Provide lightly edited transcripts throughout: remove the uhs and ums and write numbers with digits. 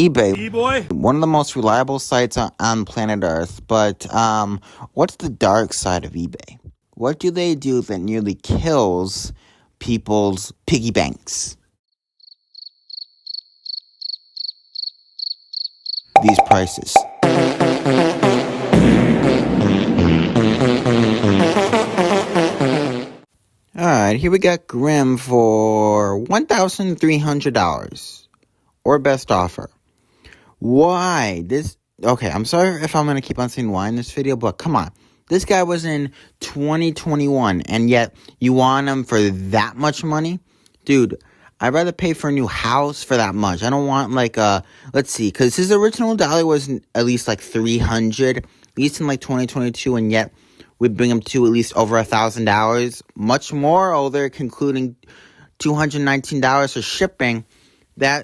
eBay, E-boy? one of the most reliable sites on planet Earth, but what's the dark side of eBay? What do they do that nearly kills people's piggy banks? These prices. Alright, here we got Grimm for $1,300. Or best offer. Why? Okay, I'm sorry if I'm going to keep on saying why in this video, but come on. This guy was in 2021, and yet you want him for that much money? Dude, I'd rather pay for a new house for that much. I don't want let's see, because his original dollar was at least like 300, at least in like 2022, and yet we bring him to at least over $1,000. Much more older, concluding $219 for shipping.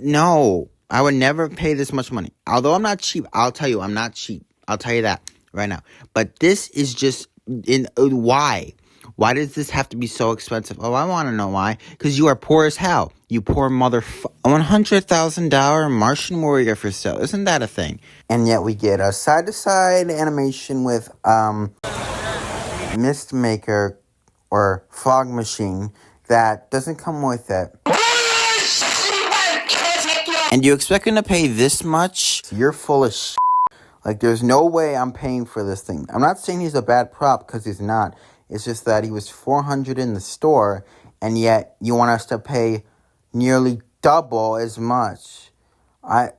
No, I would never pay this much money. Although I'm not cheap, I'll tell you, I'm not cheap. I'll tell you that right now. But this is just, why? Why does this have to be so expensive? Oh, I want to know why. Because you are poor as hell. You poor motherfucker. A $100,000 Martian warrior for sale. Isn't that a thing? And yet we get a side-to-side animation with, Mist Maker or Fog Machine that doesn't come with it. And you expect him to pay this much? You're full of shit. Like, there's no way I'm paying for this thing. I'm not saying he's a bad prop, because he's not. It's just that he was $400 in the store, and yet you want us to pay nearly double as much. I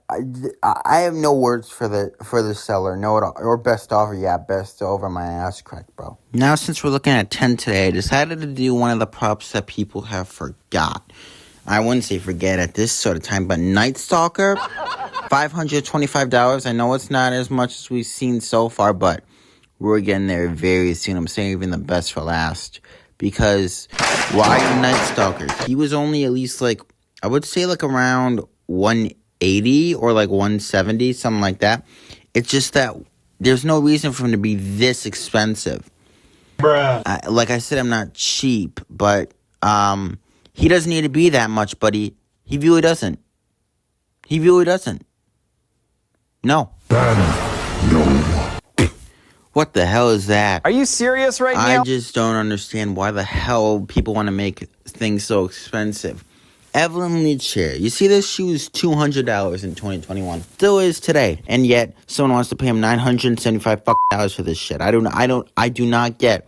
have no words for the seller. No at all. Or best offer. Yeah, best over my ass crack, bro. Now, since we're looking at 10 today, I decided to do one of the props that people have forgot. I wouldn't say forget at this sort of time, but Night Stalker, $525. I know it's not as much as we've seen so far, but we're getting there very soon. I'm saying even the best for last. Because why Night Stalker? He was only at least like, I would say like around 180 or like 170, something like that. It's just that there's no reason for him to be this expensive. Bruh. Like I said, I'm not cheap, but he doesn't need to be that much, but he really doesn't. He really doesn't. No. No. What the hell is that? Are you serious right now? I just don't understand why the hell people want to make things so expensive. Evelyn Lee chair. You see this? She was $200 in 2021. Still is today. And yet, someone wants to pay him $975 for this shit. I do not get.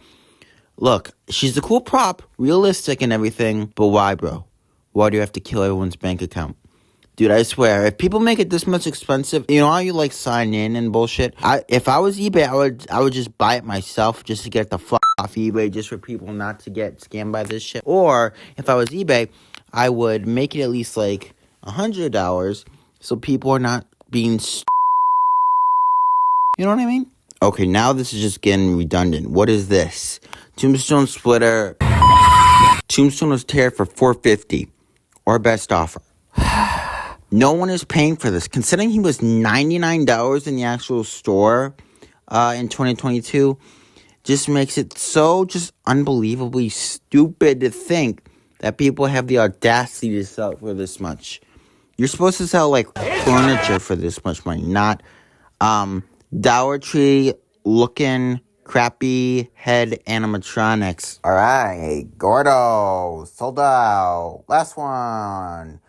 Look, she's a cool prop, realistic and everything, but why, bro? Why do you have to kill everyone's bank account? Dude, I swear, if people make it this much expensive, you know how you like sign in and bullshit? If I was eBay, I would just buy it myself just to get the fuck off eBay, just for people not to get scammed by this shit. Or if I was eBay, I would make it at least like $100 so people are not being you know what I mean? Okay, now this is just getting redundant. What is this? Tombstone Splitter. Tombstone was tear for $450 or best offer. No one is paying for this. Considering he was $99 in the actual store in 2022, just makes it so just unbelievably stupid to think that people have the audacity to sell for this much. You're supposed to sell like furniture for this much money, not Dollar Tree looking crappy head animatronics. All right, Gordo, sold out. Last one.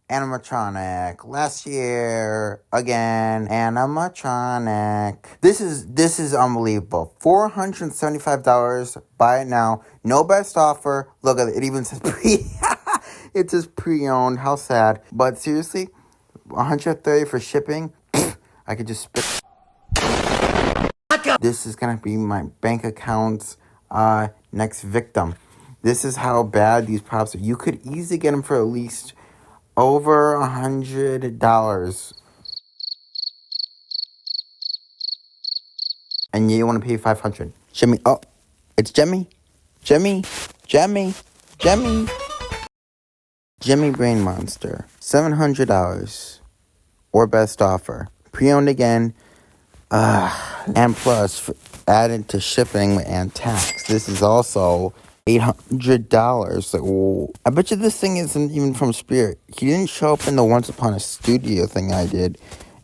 Animatronic. Last year, again, animatronic. This is unbelievable. $475. Buy it now. No best offer. Look at it. It even says it says pre-owned. How sad. But seriously, $130 for shipping. I could just spit. This is gonna be my bank account's next victim. This is how bad these props are. You could easily get them for at least over $100. And you want to pay $500. Jimmy, oh, it's Jimmy. Jimmy Brain Monster. $700. Or best offer. Pre-owned again. And plus, added to shipping and tax. This is also $800. Like, whoa. I bet you this thing isn't even from Spirit. He didn't show up in the Once Upon a Studio thing I did.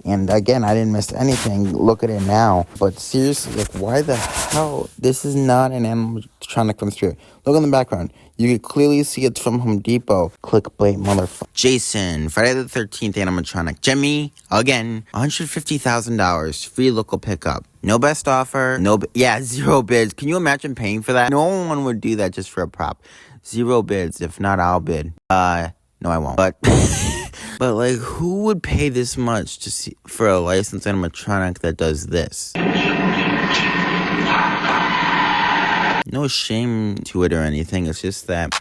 And again, I didn't miss anything. Look at it now. But seriously, like, why the hell? This is not an animatronic from Spirit. Look in the background. You can clearly see it's from Home Depot. Clickbait, motherfucker. Jason, Friday the 13th animatronic. Jimmy, again, $150,000. Free local pickup. No best offer. Yeah, 0 bids. Can you imagine paying for that? No one would do that just for a prop. 0 bids. If not, I'll bid. No, I won't. But, but like, who would pay this much to see for a licensed animatronic that does this? No shame to it or anything. It's just that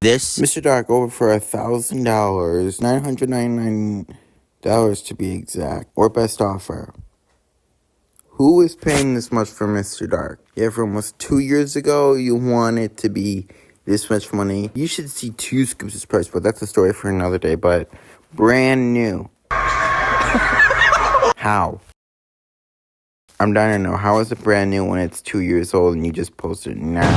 this Mr. Dark over for $1,000, $999 to be exact, or best offer. Who is paying this much for Mr. Dark? Yeah, from almost 2 years ago, you want it to be this much money. You should see 2 scoops of price, but that's a story for another day. But brand new. How? I'm dying to know, how is it brand new when it's 2 years old and you just posted it now?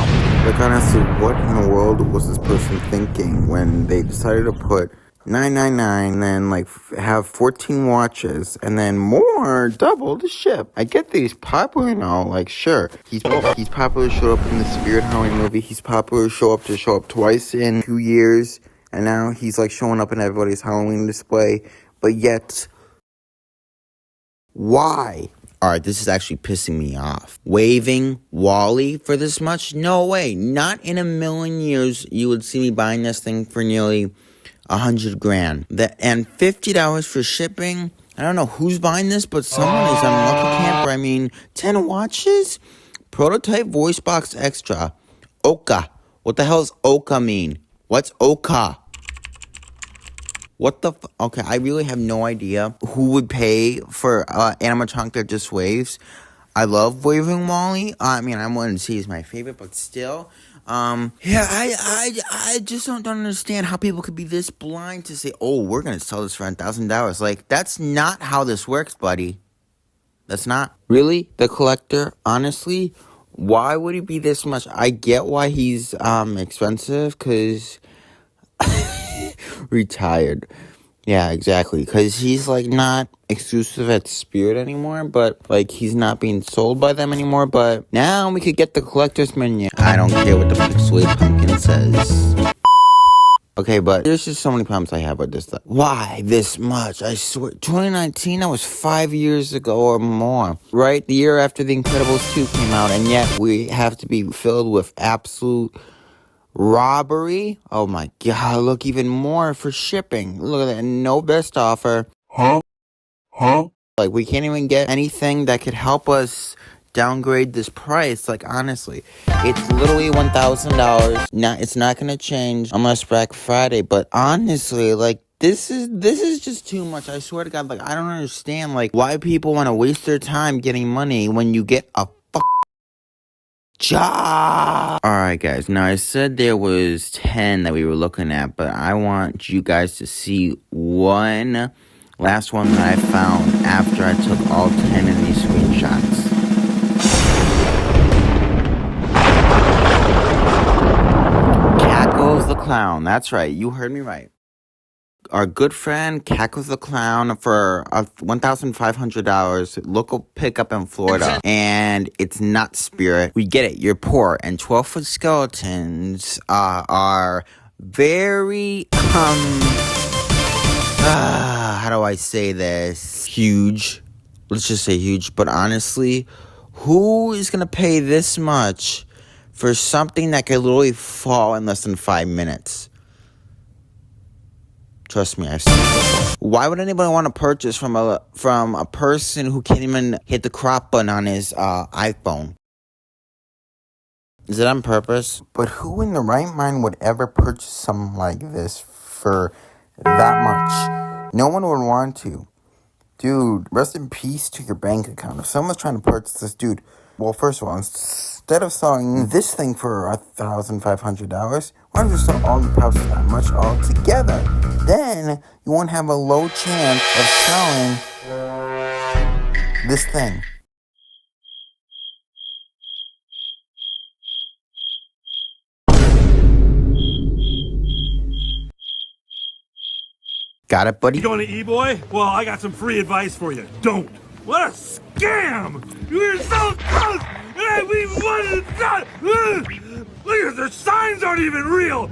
Like, honestly, what in the world was this person thinking when they decided to put $999 and then, like, have 14 watches and then more, double the ship? I get that he's popular and all, like, sure. He's popular, showed up in the Spirit Halloween movie. He's popular, show up twice in 2 years. And now he's, like, showing up in everybody's Halloween display. But yet, why? Alright, this is actually pissing me off. Waving Wally for this much? No way. Not in a million years you would see me buying this thing for nearly $100,000. And $50 for shipping? I don't know who's buying this, but someone is. I'm lucky camper. I mean, 10 watches? Prototype voice box extra. Oka. What the hell does Oka mean? What's Oka? What the okay, I really have no idea who would pay for animatronic that just waves. I love Waving Wally. I mean, I wouldn't say he's my favorite, but still. Yeah, I just don't understand how people could be this blind to say, oh, we're going to sell this for $1,000. Like, that's not how this works, buddy. That's not. Really? The collector? Honestly? Why would he be this much? I get why he's expensive, because retired. Yeah, exactly. Because he's, like, not exclusive at Spirit anymore, but, like, he's not being sold by them anymore. But now we could get the collector's menu. I don't care what the Pixelated Pumpkin says. Okay, but there's just so many problems I have with this stuff. Why this much? I swear, 2019, that was 5 years ago or more, right? The year after The Incredibles 2 came out, and yet we have to be filled with absolute robbery. Oh my god, look, even more for shipping. Look at that, no best offer. Huh? Like, we can't even get anything that could help us downgrade this price. Like, honestly, it's literally $1,000. It's not gonna change unless Black Friday. But honestly, like, this is just too much. I swear to God, like, I don't understand, like, why people want to waste their time getting money when you get a job. Alright, guys, now I said there was 10 that we were looking at, but I want you guys to see one last one that I found after I took all 10 of these screenshots. Cackles the Clown. That's right, you heard me right. Our good friend Cackles the Clown for $1,500, local pickup in Florida, and it's not Spirit. We get it, you're poor, and 12-foot skeletons are very, how do I say this? Huge. Let's just say huge, but honestly, who is gonna pay this much for something that could literally fall in less than 5 minutes? Trust me, I've seen it before. Why would anybody want to purchase from a person who can't even hit the crop button on his iPhone? Is it on purpose? But who in the right mind would ever purchase something like this for that much? No one would want to. Dude, rest in peace to your bank account. If someone's trying to purchase this, dude, well, first of all, instead of selling this thing for $1,500, why don't you sell all the parts for that much all together? Then you won't have a low chance of selling this thing. Got it, buddy? You going to eBay? Well, I got some free advice for you. Don't. What a scam! We were so close, and we wanted to. Look at their signs aren't even real.